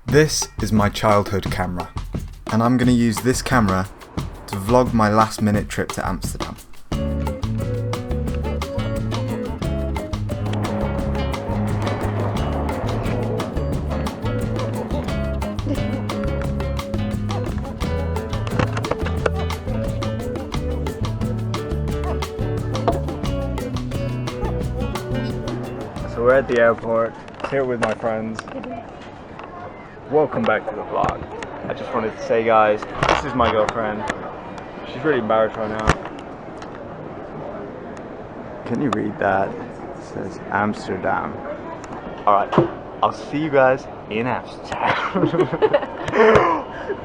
This is my childhood camera, and I'm going to use this camera to vlog my last minute trip to Amsterdam. So we're at the airport, here with my friends. Welcome back to the vlog. I just wanted to say, guys, this is my girlfriend. She's really embarrassed right now. Can you read that? It says Amsterdam. Alright, I'll see you guys in Amsterdam.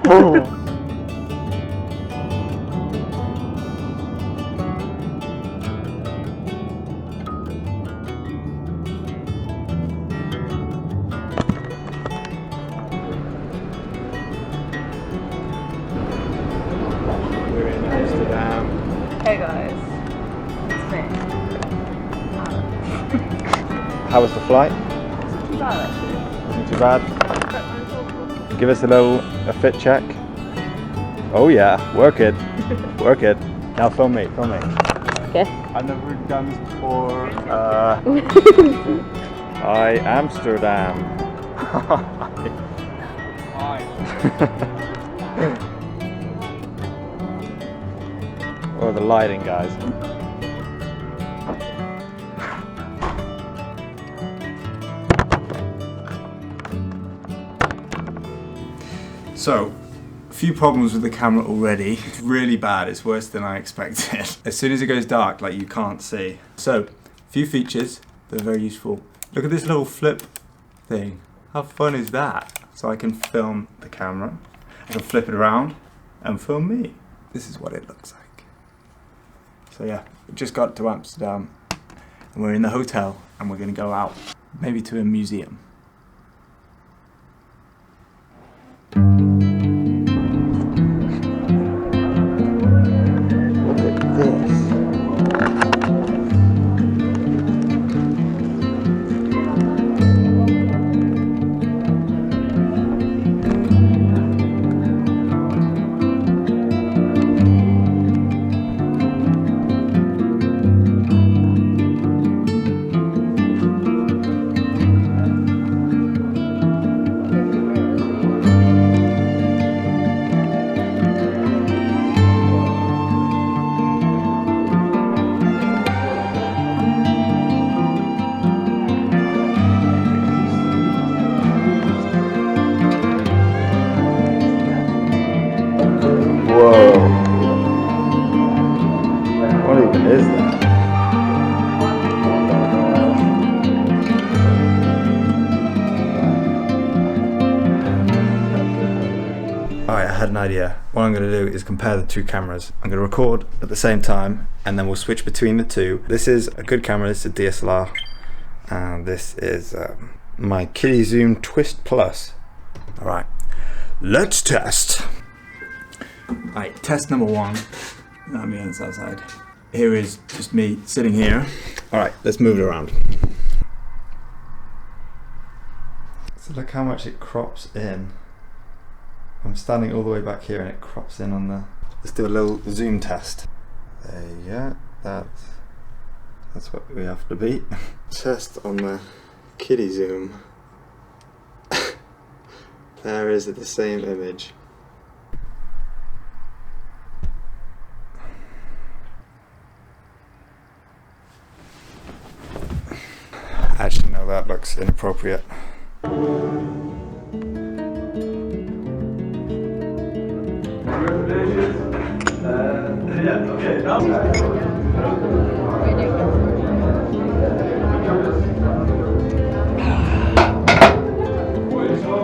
Boom. Hey guys, it's me. How was the flight? Not too bad actually. Wasn't too bad. Give us a fit check. Oh yeah, work it. Work it. Now film me, film me. Okay. I've never done this before. Hi, Amsterdam. Hi. Or the lighting, guys. So, a few problems with the camera already. It's really bad, it's worse than I expected. As soon as it goes dark, like, you can't see. So, a few features that are very useful. Look at this little flip thing. How fun is that? So I can film the camera, I can flip it around and film me. This is what it looks like. So yeah, we just got to Amsterdam and we're in the hotel and we're going to go out, maybe to a museum. Look at this. Whoa. What even is that? Alright, I had an idea. What I'm going to do is compare the two cameras. I'm going to record at the same time and then we'll switch between the two. This is a good camera, this is a DSLR. And this is my Kiddizoom Twist Plus. Alright, let's test. Alright, test number one. Not me on this outside. Here is just me sitting here. Alright, let's move it around. So look how much it crops in. I'm standing all the way back here and it crops in on the... Let's do a little zoom test. There you go. That's what we have to beat. Test on the Kiddizoom. There is the same image. Actually, no, that looks inappropriate.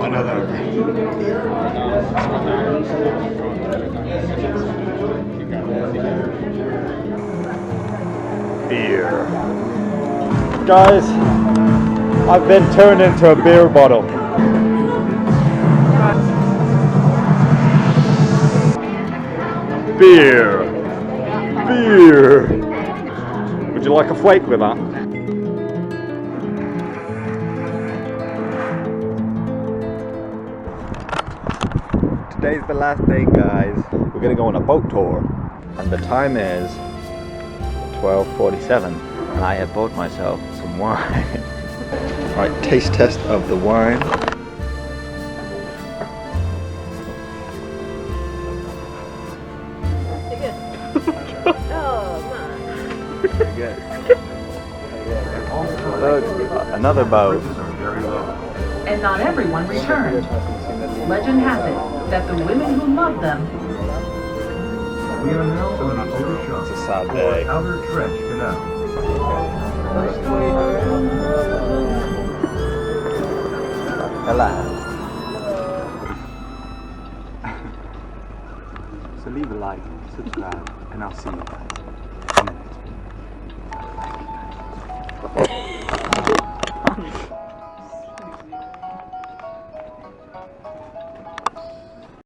Another. Beer. Guys, I've been turned into a beer bottle. Beer. Beer. Would you like a flake with that? Today's the last day, guys. We're gonna go on a boat tour. And the time is 12:47. And I have bought myself some wine. Alright, taste test of the wine. Very good. Look, another boat. And not everyone returned. Legend has it that the women who loved them We are now on the outer shot It's a sad day. outer trench canal. Hello. So leave a like, subscribe, and I'll see you guys.